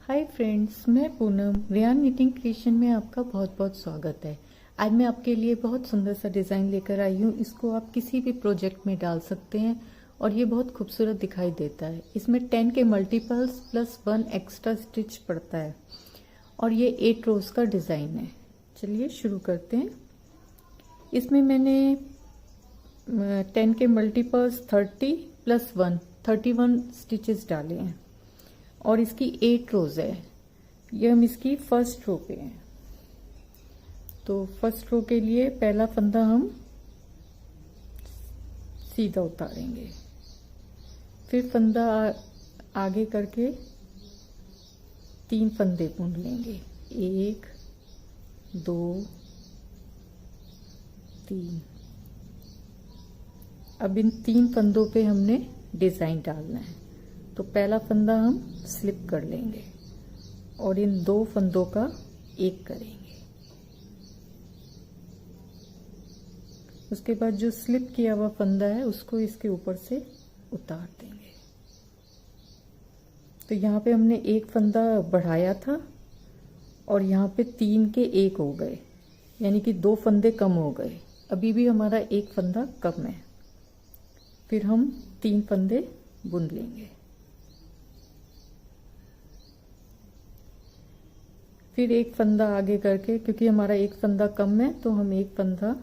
Hi friends, मैं Poonam Riyan knitting creation में आपका बहुत बहुत स्वागत है। आज मैं आपके लिए बहुत सुंदर सा डिज़ाइन लेकर आई हूँ। इसको आप किसी भी प्रोजेक्ट में डाल सकते हैं और ये बहुत खूबसूरत दिखाई देता है। इसमें 10 के मल्टीपल्स प्लस 1 एक्स्ट्रा स्टिच पड़ता है और ये 8 रोज का डिज़ाइन है। चलिए शुरू करते हैं। इसमें मैंने 10 के मल्टीपल्स 30 प्लस 1 31 स्टिचेस डाले हैं और इसकी 8 रोज है। ये हम इसकी फर्स्ट रो पे हैं। तो फर्स्ट रो के लिए पहला फंदा हम सीधा उतारेंगे, फिर फंदा आगे करके 3 फंदे बुन लेंगे, 1 2 3। अब इन 3 फंदों पे हमने डिजाइन डालना है। तो पहला फंदा हम स्लिप कर लेंगे और इन 2 फंदों का एक करेंगे। उसके बाद जो स्लिप किया हुआ फंदा है उसको इसके ऊपर से उतार देंगे। तो यहाँ पे हमने एक फंदा बढ़ाया था और यहाँ पे 3 के 1 हो गए, यानी कि 2 फंदे कम हो गए। अभी भी हमारा एक फंदा कम है। फिर हम 3 फंदे बुन लेंगे। फिर एक फंदा आगे करके, क्योंकि हमारा एक फंदा कम है तो हम एक फंदा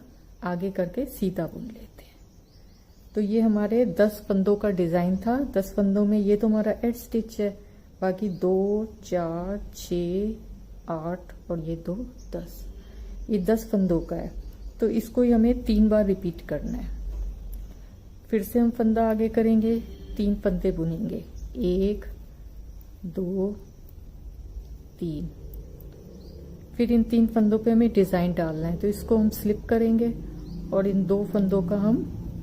आगे करके सीधा बुन लेते हैं। तो ये हमारे 10 फंदों का डिजाइन था। 10 फंदों में ये तो हमारा एड स्टिच है, बाकी 2 4 6 8 और ये 2 10, ये 10 फंदों का है। तो इसको ही हमें 3 बार रिपीट करना है। फिर से हम फंदा आगे करेंगे, 3 फंदे बुनेंगे, 1 2 3। फिर इन 3 फंदों पे हमें डिजाइन डालना है। तो इसको हम स्लिप करेंगे और इन 2 फंदों का हम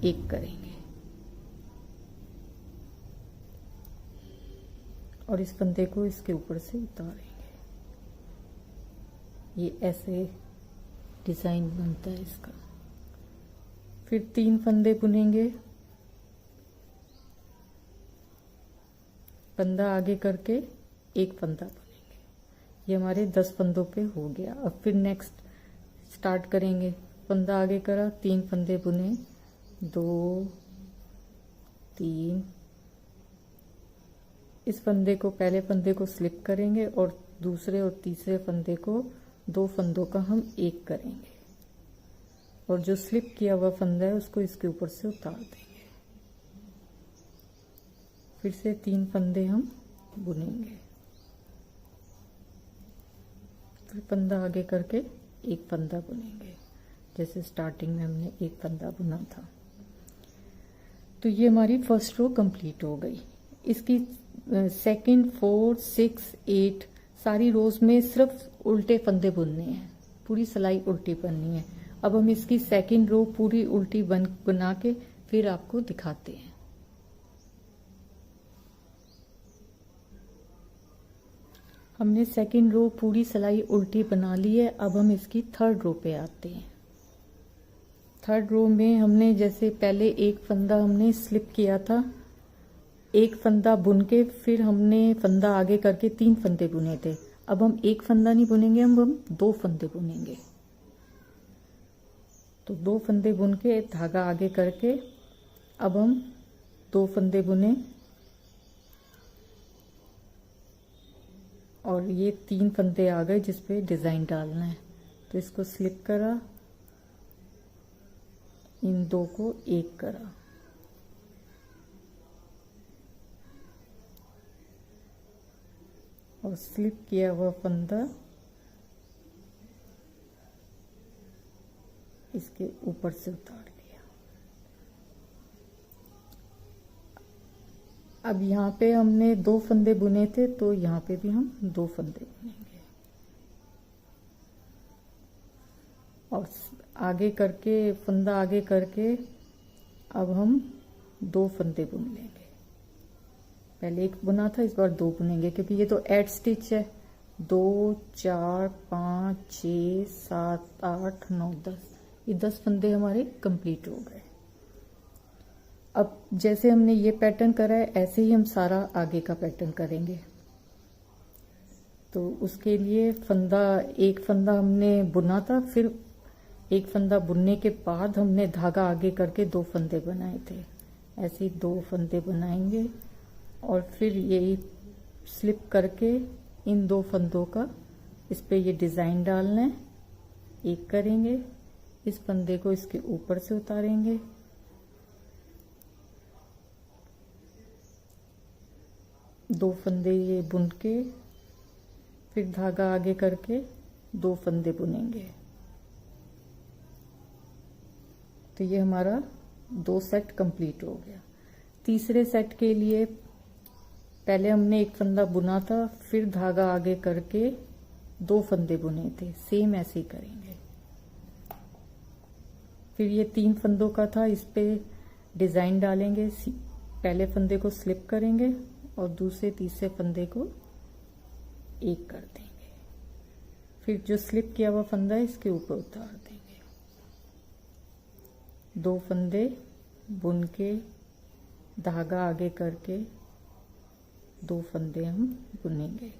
एक करेंगे और इस फंदे को इसके ऊपर से उतारेंगे। ये ऐसे डिजाइन बनता है इसका। फिर 3 फंदे बुनेंगे, फंदा आगे करके एक फंदा बुनेंगे। ये हमारे 10 फंदों पे हो गया। अब फिर नेक्स्ट स्टार्ट करेंगे। फंदा आगे करा, 3 फंदे बुने, 2 3। इस फंदे को, पहले फंदे को स्लिप करेंगे और दूसरे और तीसरे फंदे को, 2 फंदों का हम एक करेंगे और जो स्लिप किया हुआ फंदा है उसको इसके ऊपर से उतार देंगे। फिर से 3 फंदे हम बुनेंगे, फिर फंदा आगे करके एक फंदा बुनेंगे, जैसे स्टार्टिंग में हमने एक फंदा बुना था। तो ये हमारी फर्स्ट रो कंप्लीट हो गई। इसकी सेकंड 4 6 8 सारी रोज में सिर्फ उल्टे फंदे बुनने हैं, पूरी सिलाई उल्टी बननी है। अब हम इसकी सेकंड रो पूरी उल्टी बना के फिर आपको दिखाते हैं। हमने सेकंड रो पूरी सिलाई उल्टी बना ली है। अब हम इसकी थर्ड रो पे आते हैं। थर्ड रो में हमने जैसे पहले एक फंदा हमने स्लिप किया था, एक फंदा बुन के फिर हमने फंदा आगे करके 3 फंदे बुने थे। अब हम एक फंदा नहीं बुनेंगे, हम 2 फंदे बुनेंगे। तो 2 फंदे बुन के धागा आगे करके अब हम 2 फंदे बुने और ये 3 फंदे आ गए जिस पे डिजाइन डालना है। तो इसको स्लिप करा, इन 2 को एक करा और स्लिप किया हुआ फंदा इसके ऊपर से उतार लिया। अब यहाँ पे हमने 2 फंदे बुने थे तो यहाँ पे भी हम 2 फंदे बुनेंगे और आगे करके फंदा आगे करके अब हम 2 फंदे बुन लेंगे। पहले एक बुना था, इस बार 2 बुनेंगे क्योंकि ये तो एड स्टिच है। 2 4 5 6 7 8 9 10, ये 10 फंदे हमारे कंप्लीट हो गए। अब जैसे हमने ये पैटर्न करा है ऐसे ही हम सारा आगे का पैटर्न करेंगे। तो उसके लिए एक फंदा हमने बुना था, फिर एक फंदा बुनने के बाद हमने धागा आगे करके 2 फंदे बनाए थे। ऐसे 2 फंदे बनाएंगे और फिर यही स्लिप करके इन 2 फंदों का इस पे ये डिजाइन डालना है। एक करेंगे, इस फंदे को इसके ऊपर से उतारेंगे, दो फंदे ये बुन के फिर धागा आगे करके 2 फंदे बुनेंगे। तो ये हमारा 2 सेट कंप्लीट हो गया। तीसरे सेट के लिए पहले हमने एक फंदा बुना था, फिर धागा आगे करके 2 फंदे बुने थे। सेम ऐसे ही करेंगे। फिर ये 3 फंदों का था, इस पे डिजाइन डालेंगे। पहले फंदे को स्लिप करेंगे और दूसरे तीसरे फंदे को एक कर देंगे। फिर जो स्लिप किया हुआ फंदा है इसके ऊपर उतार देंगे। 2 फंदे बुन के धागा आगे करके 2 फंदे हम बुनेंगे।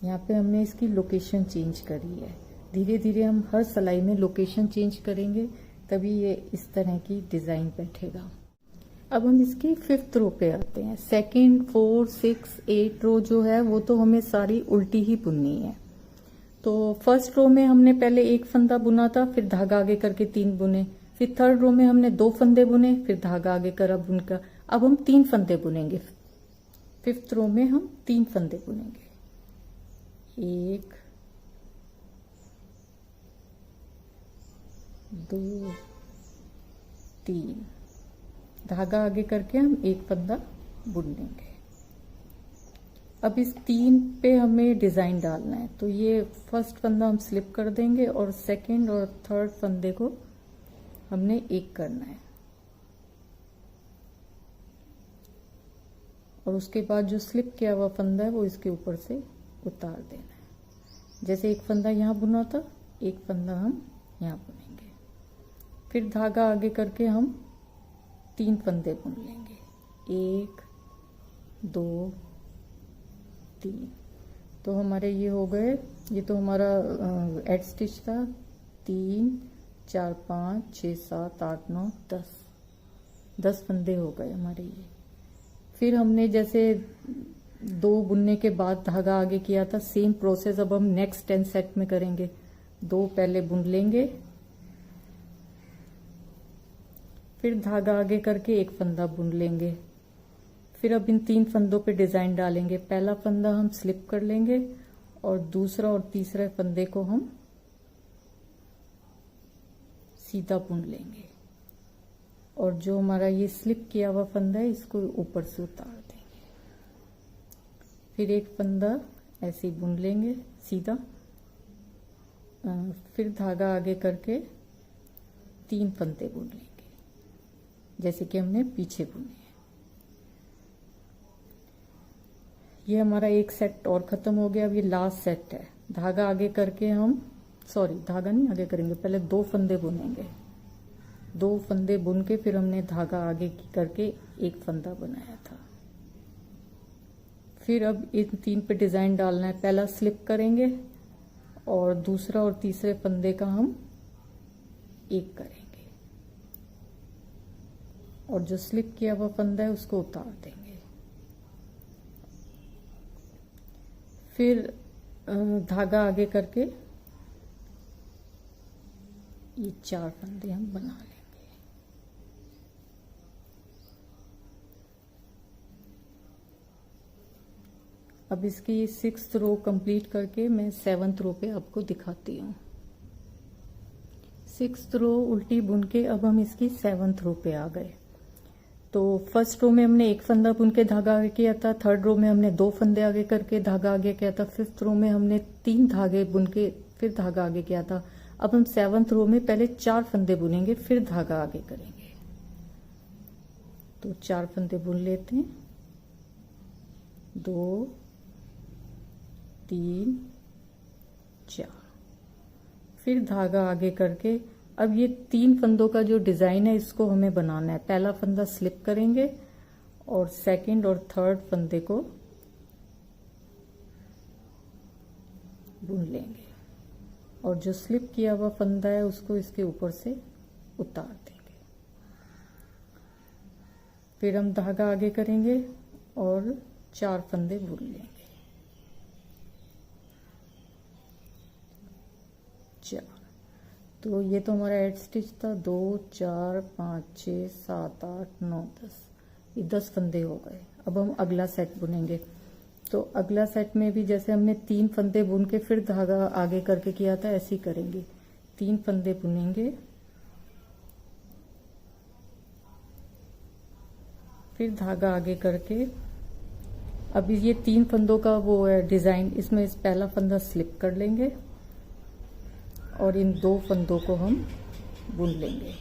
यहाँ पे हमने इसकी लोकेशन चेंज करी है। धीरे धीरे हम हर सिलाई में लोकेशन चेंज करेंगे, तभी ये इस तरह की डिजाइन बैठेगा। अब हम इसकी 5th रो पे आते हैं। 2nd, 4th, 6th, 8th रो जो है वो तो हमें सारी उल्टी ही बुननी है। तो 1st रो में हमने पहले एक फंदा बुना था, फिर धागा आगे करके 3 बुने। फिर 3rd रो में हमने 2 फंदे बुने, फिर धागा आगे करा बुनकर। अब हम 3 फंदे बुनेंगे। 5th रो में हम 3 फंदे बुनेंगे। 1 2 3, धागा आगे करके हम एक फंदा बुन लेंगे। अब इस 3 पे हमें डिजाइन डालना है, तो ये 1st फंदा हम स्लिप कर देंगे और 2nd और 3rd फंदे को हमने एक करना है। और उसके बाद जो स्लिप किया हुआ फंदा है वो इसके ऊपर से उतार देना है। जैसे एक फंदा यहाँ बुना था, एक फंदा हम यहाँ बुनेंगे। फिर धागा आगे करके हम 3 फंदे बुन लेंगे। 1 2 3। तो हमारे ये हो गए, ये तो हमारा एड स्टिच था। 3 4 5 6 7 8 9 10 फंदे हो गए हमारे ये। फिर हमने जैसे 2 बुनने के बाद धागा आगे किया था, सेम प्रोसेस अब हम नेक्स्ट 10 सेट में करेंगे। 2 पहले बुन लेंगे, फिर धागा आगे करके एक फंदा बुन लेंगे। फिर अब इन 3 फंदों पे डिजाइन डालेंगे। पहला फंदा हम स्लिप कर लेंगे और दूसरा और तीसरे फंदे को हम सीधा बुन लेंगे। और जो हमारा ये स्लिप किया हुआ फंदा है इसको ऊपर से उतार देंगे। फिर एक फंदा ऐसे ही बुन लेंगे सीधा। फिर धागा आगे करके 3 फंदे बुन लेंगे, जैसे कि हमने पीछे बुने हैं। ये हमारा एक सेट और खत्म हो गया। अब ये लास्ट सेट है। धागा आगे करके हम धागा नहीं आगे करेंगे, पहले 2 फंदे बुनेंगे। 2 फंदे बुन के फिर हमने धागा आगे करके एक फंदा बनाया था। फिर अब इन 3 पे डिजाइन डालना है। पहला स्लिप करेंगे और दूसरा और तीसरे फंदे का हम एक करेंगे और जो स्लिप किया हुआ फंदा है उसको उतार देंगे। फिर धागा आगे करके ये 4 फंदे हम बना लेंगे। अब इसकी 6th रो कंप्लीट करके मैं 7th रो पे आपको दिखाती हूँ। 6th रो उल्टी बुन के अब हम इसकी 7th रो पे आ गए। तो 1st रो में हमने एक फंदा बुन के धागा आगे किया था। 3rd रो में हमने 2 फंदे आगे करके धागा आगे किया था। 5th रो में हमने 3 धागे बुन के फिर धागा आगे किया था। अब हम 7th रो में पहले 4 फंदे बुनेंगे, फिर धागा आगे करेंगे। तो 4 फंदे बुन लेते हैं। 2 3 4। फिर धागा आगे करके अब ये 3 फंदों का जो डिजाइन है इसको हमें बनाना है। पहला फंदा स्लिप करेंगे और 2nd और 3rd फंदे को बुन लेंगे और जो स्लिप किया हुआ फंदा है उसको इसके ऊपर से उतार देंगे। फिर हम धागा आगे करेंगे और 4 फंदे बुन लेंगे। 4। तो ये तो हमारा एड स्टिच था। 2 4 5 6 7 8 9 10, ये 10 फंदे हो गए। अब हम अगला सेट बुनेंगे। तो अगला सेट में भी जैसे हमने 3 फंदे बुन के फिर धागा आगे करके किया था, ऐसे ही करेंगे। 3 फंदे बुनेंगे, फिर धागा आगे करके। अब ये 3 फंदों का वो है डिजाइन, इसमें इस पहला फंदा स्लिप कर लेंगे और इन 2 फंदों को हम बुन लेंगे।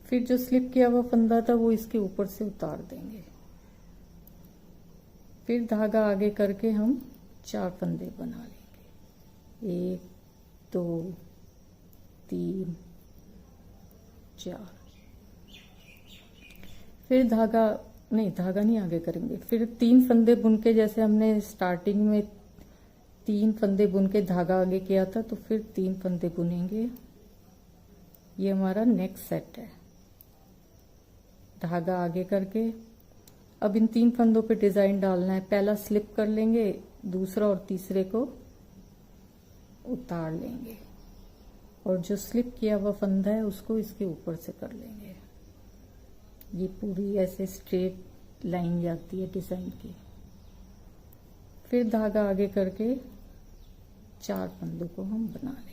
फिर जो स्लिप किया हुआ फंदा था वो इसके ऊपर से उतार देंगे। फिर धागा आगे करके हम 4 फंदे बना लेंगे। 1 2 3 4। फिर धागा नहीं आगे करेंगे। फिर 3 फंदे बुन के, जैसे हमने स्टार्टिंग में 3 फंदे बुन के धागा आगे किया था, तो फिर 3 फंदे बुनेंगे। ये हमारा नेक्स्ट सेट है। धागा आगे करके अब इन 3 फंदों पे डिजाइन डालना है। पहला स्लिप कर लेंगे, दूसरा और तीसरे को उतार लेंगे और जो स्लिप किया हुआ फंदा है उसको इसके ऊपर से कर लेंगे। ये पूरी ऐसे स्ट्रेट लाइन जाती है डिजाइन की। फिर धागा आगे करके 4 फंदों को हम बना लेंगे।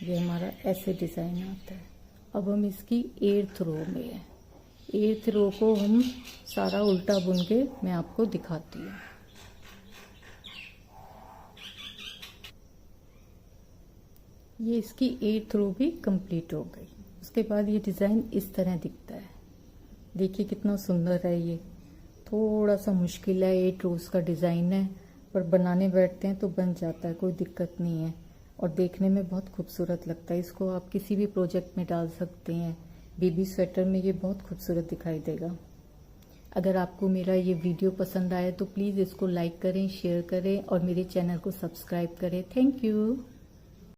ये हमारा ऐसे डिजाइन आता है। अब हम इसकी 8th रो में है। 8th रो को हम सारा उल्टा बुन के मैं आपको दिखाती हूँ। ये इसकी 8th रो भी कंप्लीट हो गई। उसके बाद ये डिजाइन इस तरह दिखता है। देखिए कितना सुंदर है। ये थोड़ा सा मुश्किल है, 8 रोज का डिजाइन है, पर बनाने बैठते हैं तो बन जाता है, कोई दिक्कत नहीं है और देखने में बहुत खूबसूरत लगता है। इसको आप किसी भी प्रोजेक्ट में डाल सकते हैं। बेबी स्वेटर में ये बहुत खूबसूरत दिखाई देगा। अगर आपको मेरा ये वीडियो पसंद आए तो प्लीज़ इसको लाइक करें, शेयर करें और मेरे चैनल को सब्सक्राइब करें। Thank you.